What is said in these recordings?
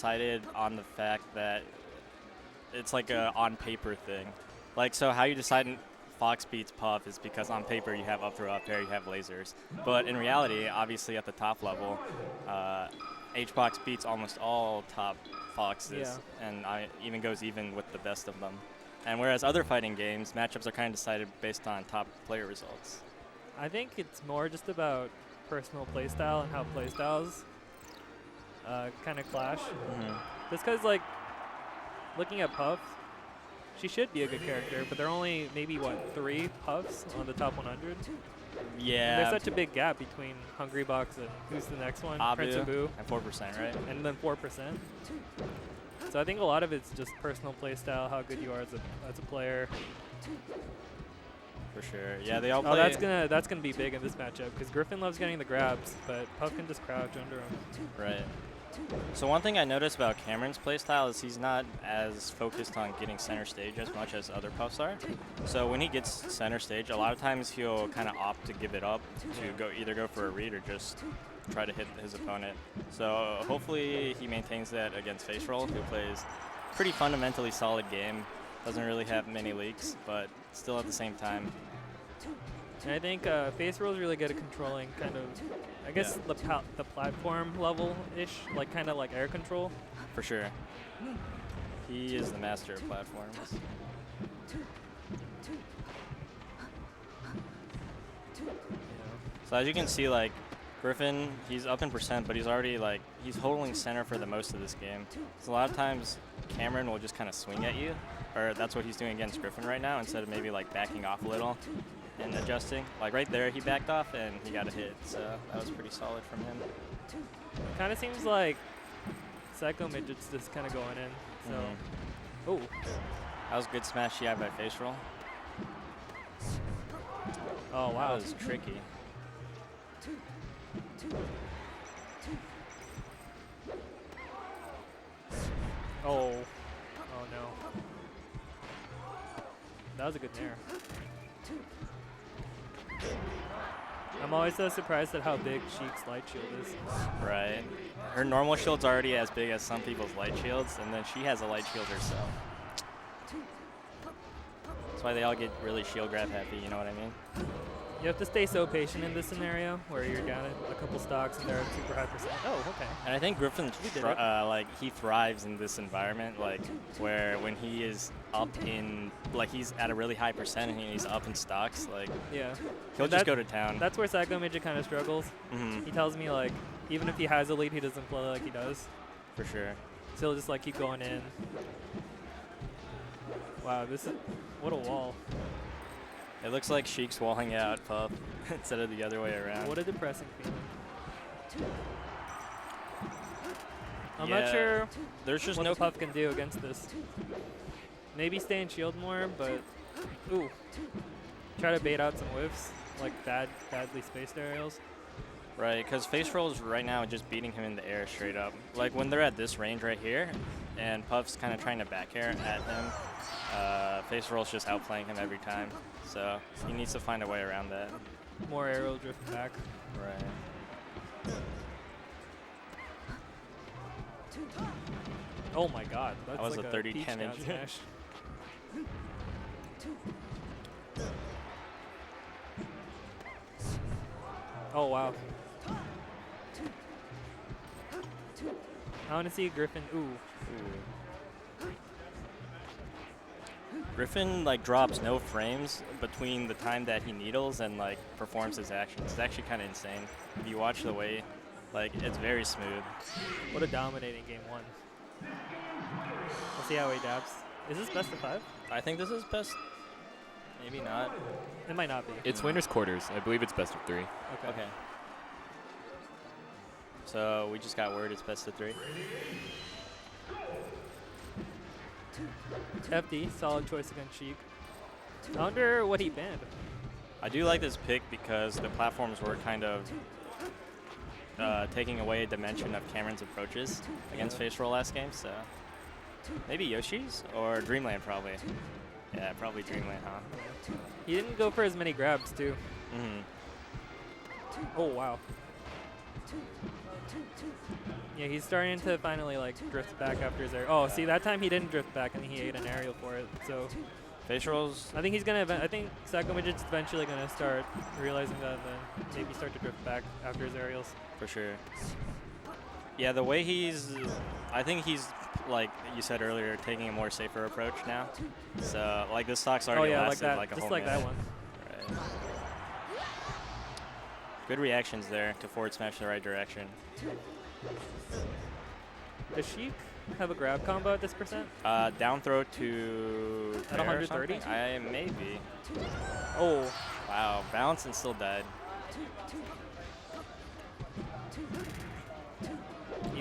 decided on the fact that it's like a on paper thing. Like, so how you decide Fox beats Puff is because on paper you have up throw, up air, you have lasers. But in reality, obviously at the top level, H-Box beats almost all top Foxes, and even goes even with the best of them. And whereas other fighting games, matchups are kind of decided based on top player results. I think it's more just about personal playstyle and how playstyles kind of clash. Just because, like, looking at Puff, she should be a good character, but there are only maybe, what, 3 Puffs on the top 100? Yeah. And there's such a big gap between Hungrybox and who's the next one? Prince Abu. And 4%, right? And then 4%. So I think a lot of it's just personal playstyle, how good you are as a player. For sure. Yeah, they all play. Oh, that's gonna be big in this matchup because Griffin loves getting the grabs, but Puff can just crouch under him. Right. So one thing I noticed about Cameron's playstyle is he's not as focused on getting center stage as much as other Puffs are. So when he gets center stage, a lot of times he'll kind of opt to give it up to either go for a read or just try to hit his opponent. So hopefully he maintains that against Faceroll, who plays pretty fundamentally solid game. Doesn't really have many leaks, but still at the same time. And I think Faceroll is really good at controlling kind of, I guess, the platform level-ish, like kind of like air control. For sure. He is the master of platforms. So as you can see, like, Griffin, he's up in percent, but he's already, like, he's holding center for the most of this game. So a lot of times, Cameron will just kind of swing at you, or that's what he's doing against Griffin right now, instead of maybe, like, backing off a little and adjusting. Like, right there, he backed off, and he got a hit, so that was pretty solid from him. Kind of seems like PsychoMidget's just kind of going in, so. Oh. That was good smash GI by Faceroll. Oh, wow. That was tricky. Oh. Oh, no. That was a good nair. I'm always so surprised at how big Sheik's light shield is. Right. Her normal shield's already as big as some people's light shields, and then she has a light shield herself. That's why they all get really shield grab happy, you know what I mean? You have to stay so patient in this scenario where you're down a couple stocks and they're at super high percent. Oh, okay. And I think Griffin, like, he thrives in this environment, like, where when he is up in, like, he's at a really high percent and he's up in stocks, like, he'll just go to town. That's where PsychoMidget kind of struggles. He tells me, like, even if he has a lead, he doesn't play like he does. For sure. So he'll just, like, keep going in. Wow, this is, what a wall. It looks like Sheik's walling out Puff instead of the other way around. What a depressing feeling. I'm not sure there's just what Puff can do against this. Maybe stay in shield more, but ooh, try to bait out some whiffs, like badly spaced aerials. Right, because Faceroll is right now just beating him in the air straight up. Like when they're at this range right here, and Puff's kind of trying to back air at him, Faceroll's just outplaying him every time. So he needs to find a way around that. More aerial drift back. Right. Oh my god, that was like a 30 damage. Smash. Oh wow. I want to see Griffin. Ooh. Griffin, like, drops no frames between the time that he needles and, like, performs his actions. It's actually kind of insane. If you watch the way, like, it's very smooth. What a dominating game one. We'll see how he adapts. Is this best of 5? I think this is best. Maybe not. It might not be. It's winner's quarters. I believe it's best of 3. Okay. So we just got word it's best of 3. FD, solid choice against Sheik. I wonder what he banned. I do like this pick because the platforms were kind of taking away a dimension of Cameron's approaches against Faceroll last game, so maybe Yoshi's or Dreamland probably. Yeah, probably Dreamland, huh? He didn't go for as many grabs too. Oh wow. Yeah, he's starting to finally like drift back after his air. Oh, see, that time he didn't drift back and he ate an aerial for it. So Face rolls. I think he's gonna. I think PsychoMidget's eventually gonna start realizing that, and then maybe start to drift back after his aerials. For sure. Yeah, the way I think he's, like you said earlier, taking a more safer approach now. So, like, this stock's already lasted like a just whole like minute. that one. Right. Good reactions there to forward smash the right direction. Does Sheik have a grab combo at this percent? Down throw to At fair or 130? something? Maybe. Oh, Wow, balance and still died.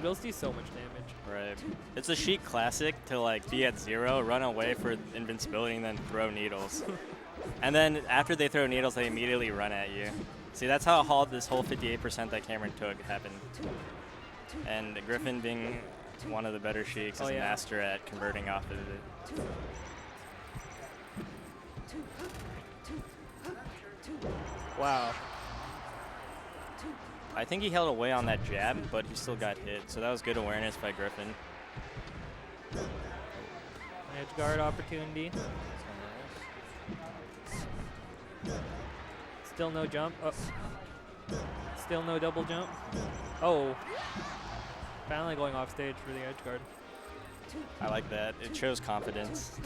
needles do so much damage. Right. It's a Sheik classic to like be at 0, run away for invincibility, and then throw needles. And then after they throw needles, they immediately run at you. See, that's how this whole 58% that Cameron took happened. And Griffin, being one of the better Sheiks, is a master at converting off of it. Wow. I think he held away on that jab, but he still got hit. So that was good awareness by Griffin. Edge guard opportunity. Still no jump. Oh. Still no double jump. Oh. Finally going off stage for the edge guard. I like that. It shows confidence.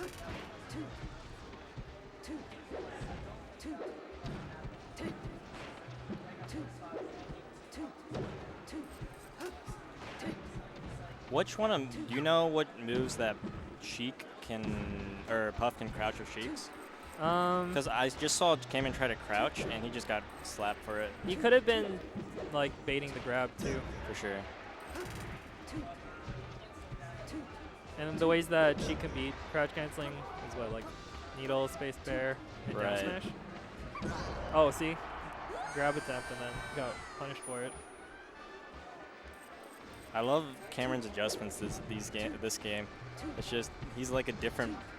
Which one do you know what moves that Sheik can, or Puff can crouch with Sheiks? Because I just saw Cameron try to crouch and he just got slapped for it. He could have been like baiting the grab too. For sure. And the ways that she can beat crouch canceling is what, like needle, space bear, and down smash? Oh, see? Grab attempt and then got punished for it. I love Cameron's adjustments this game. It's just, he's like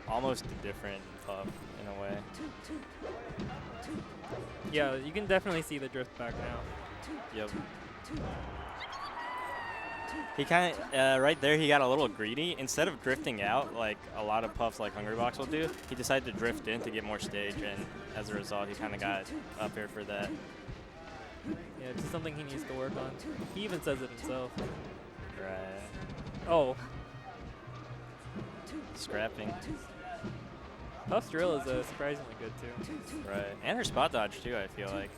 almost a different Puff in a way. Yeah, you can definitely see the drift back now. Yep. He kind of, right there, he got a little greedy. Instead of drifting out, like a lot of Puffs like Hungrybox will do, he decided to drift in to get more stage, and as a result, he kind of got up here for that. Yeah, it's just something he needs to work on. He even says it himself. Right. Oh. Scrapping. Puff's drill is surprisingly good too. Right. And her spot dodge too, I feel like.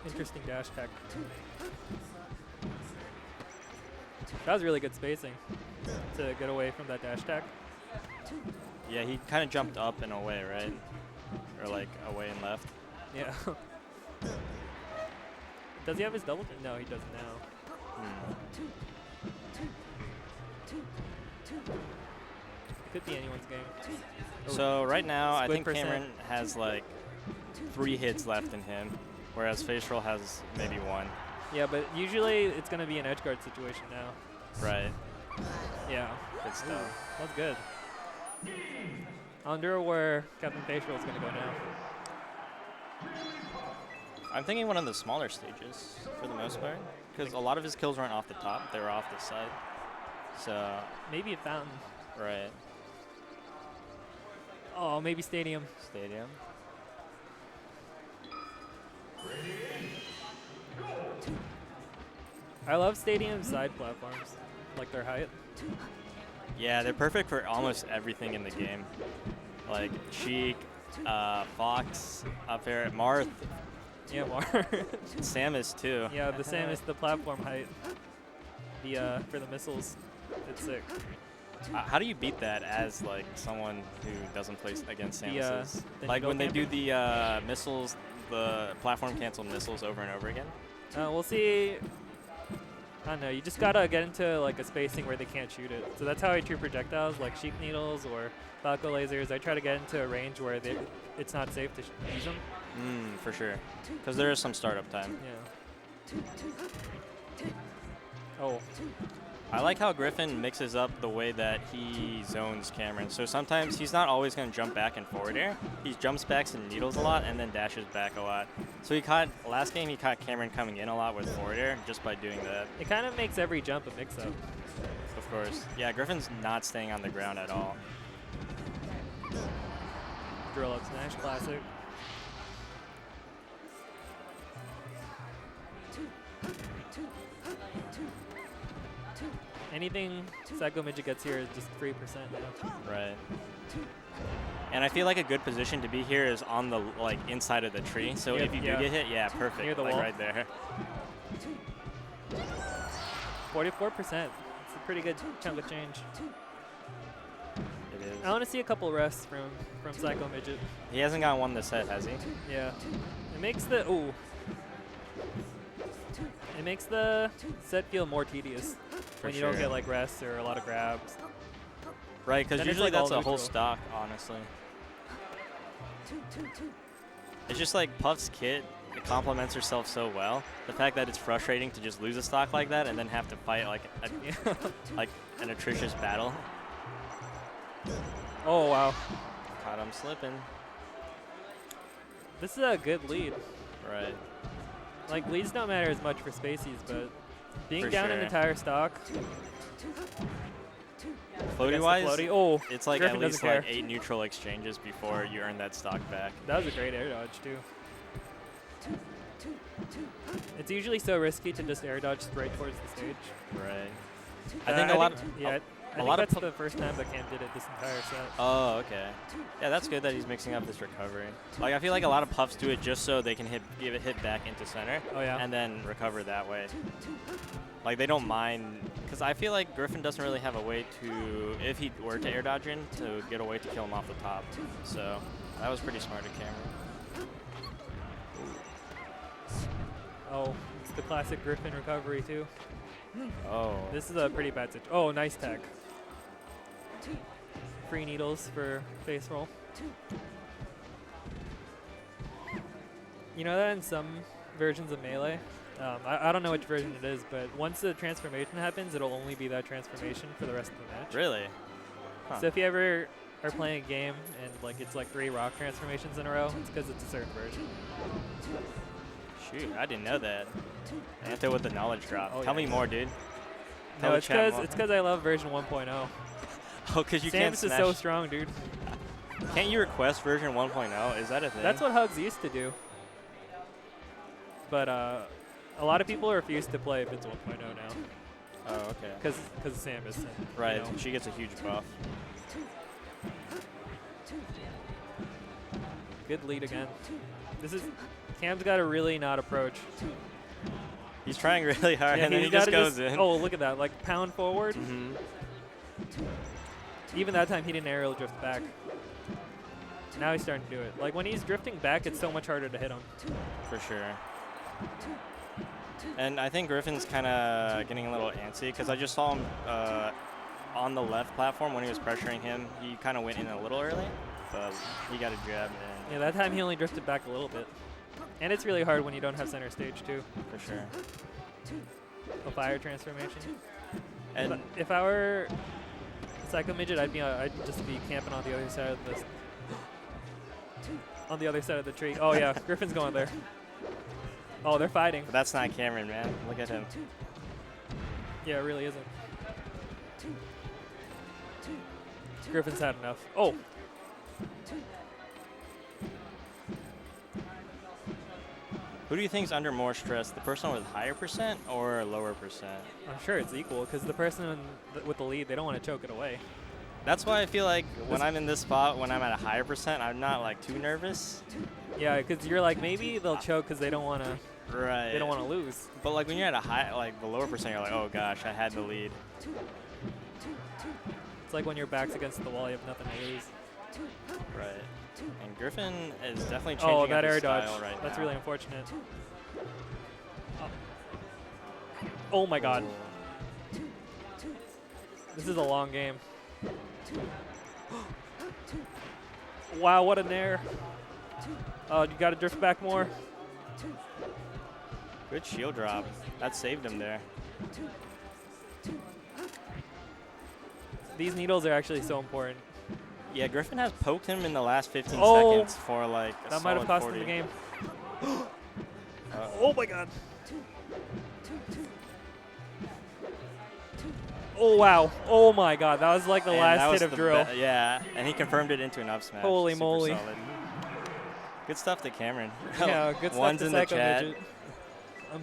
Interesting dash tech. That was really good spacing to get away from that dash tech. Yeah, he kind of jumped up and away, right? Or like away and left. Yeah. Does he have his double? No, he doesn't now. Could be anyone's game. So right now, I think percent. Cameron has like 3 hits left in him, whereas Faceroll has maybe 1. Yeah, but usually it's going to be an edge guard situation now. Right. Yeah. Good stuff. Ooh, that's good. I wonder where Captain Faceroll is going to go now. I'm thinking one of the smaller stages for the most part, because a lot of his kills weren't off the top; they were off the side. So maybe a fountain. Right. Oh, maybe stadium. Stadium. I love stadium side platforms, like their height. Yeah, they're perfect for almost everything in the game. Like Sheik, Fox, up there, Marth. Yeah, Samus too. Yeah, the Samus, the platform height. The for the missiles, it's sick. How do you beat that as like someone who doesn't play against Samuses? Like when they do the missiles, the platform cancel missiles over and over again? We'll see. I don't know. You just gotta get into like a spacing where they can't shoot it. So that's how I treat projectiles, like Sheik needles or Falco lasers. I try to get into a range where it's not safe to use them. For sure. Because there is some startup time. Yeah. Oh. I like how Griffin mixes up the way that he zones Cameron. So sometimes he's not always going to jump back and forward air. He jumps backs and needles a lot and then dashes back a lot. So he caught, last game he caught Cameron coming in a lot with forward air just by doing that. It kind of makes every jump a mix-up. Of course. Yeah, Griffin's not staying on the ground at all. Drill up smash, classic. Anything PsychoMidget gets here is just 3% now. Right. And I feel like a good position to be here is on the inside of the tree. So if you do get hit, yeah, perfect. Near the like wall. right there. 44%. It's a pretty good chunk of change. It is. I want to see a couple rests from PsychoMidget. He hasn't gotten one this set, has he? Yeah. It makes the it makes the set feel more tedious when you don't get like rests or a lot of grabs. Right, because Then it's, usually like, that's all a whole neutral. stock, honestly. It's just like Puff's kit, it complements herself so well. The fact that it's frustrating to just lose a stock like that and then have to fight like like an atrocious battle. Oh wow. Caught him slipping. This is a good lead. Right. Like, leads don't matter as much for Spaceys, but being For down an sure. entire stock. Floaty-wise, Floaty. Oh, it's like Griffin at least doesn't care. like 8 neutral exchanges before you earn that stock back. that was a great air dodge, too. It's usually so risky to just air dodge straight towards the stage. Right. I think a lot of I think lot of that's the first time that Cam did it this entire set. Oh, okay. Yeah, that's good that he's mixing up this recovery. Like, I feel like a lot of Puffs do it just so they can give it hit back into center. Oh, yeah. And then recover that way. Like, they don't mind, because I feel like Griffin doesn't really have a way to, if he were to air dodge in, to get a way to kill him off the top. So that was pretty smart of Cameron. Oh, it's the classic Griffin recovery, too. Oh. This is a pretty bad situation. Oh, nice tech. Free needles for Faceroll. You know that in some versions of Melee, I don't know which version it is, but once the transformation happens, it'll only be that transformation for the rest of the match. Really? Huh. So if you ever are playing a game and like it's like 3 rock transformations in a row, it's because it's a certain version. Shoot, I didn't know that. Anto with the knowledge drop. Oh, Tell yeah. me more, dude. No, it's because I love version 1.0. Oh, because you can't Samus is smash. so strong, dude. Can't you request version 1.0? Is that a thing? That's what Hugs used to do. But a lot of people refuse to play if it's 1.0 now. Oh, okay. Because of Samus. And, Right, you know. she gets a huge buff. Good lead again. Cam's got to really not approach. He's trying really hard, Yeah, and then he he's just gotta goes in. Oh, look at that. Like, pound forward. Mm-hmm. Even that time, he didn't aerial drift back. Now he's starting to do it. Like, when he's drifting back, it's so much harder to hit him. For sure. And I think Griffin's kind of getting a little antsy, because I just saw him on the left platform when he was pressuring him. He kind of went in a little early, but he got a jab in. Yeah, that time he only drifted back a little bit. And it's really hard when you don't have center stage, too. For sure. A fire transformation. And If I were PsychoMidget, I'd just be camping on the other side of this. On the other side of the tree. Oh yeah, Griffin's going there. Oh, they're fighting. but that's not Cameron, man. Look at him. Yeah, it really isn't. Griffin's had enough. Oh. Who do you think's under more stress, the person with higher percent or lower percent? I'm sure it's equal because the person with the lead, they don't want to choke it away. That's why I feel like when I'm in this spot, when I'm at a higher percent, I'm not like too nervous. Yeah, because you're like, maybe they'll choke because they don't want to. Right. They don't want to lose. But like when you're at a high, like the lower percent, you're like, oh gosh, I had the lead. It's like when your back's against the wall, you have nothing to lose. Right. And Griffin is definitely changing Oh, up that his air dodge. style right That's now. really unfortunate. Oh my god. This is a long game. Wow, what an air. Oh, you got to drift back more. Good shield drop. That saved him there. These needles are actually so important. Yeah, Griffin has poked him in the last 15 Oh, seconds for like a that might have solid cost 40. him the game. Uh, Oh my god. Oh wow. Oh my god. That was like the and that last was hit of the drill. yeah, and he confirmed it into an up smash. Holy Super moly. solid. Good stuff to Cameron. Yeah, good stuff One's to in the chat. PsychoMidget. American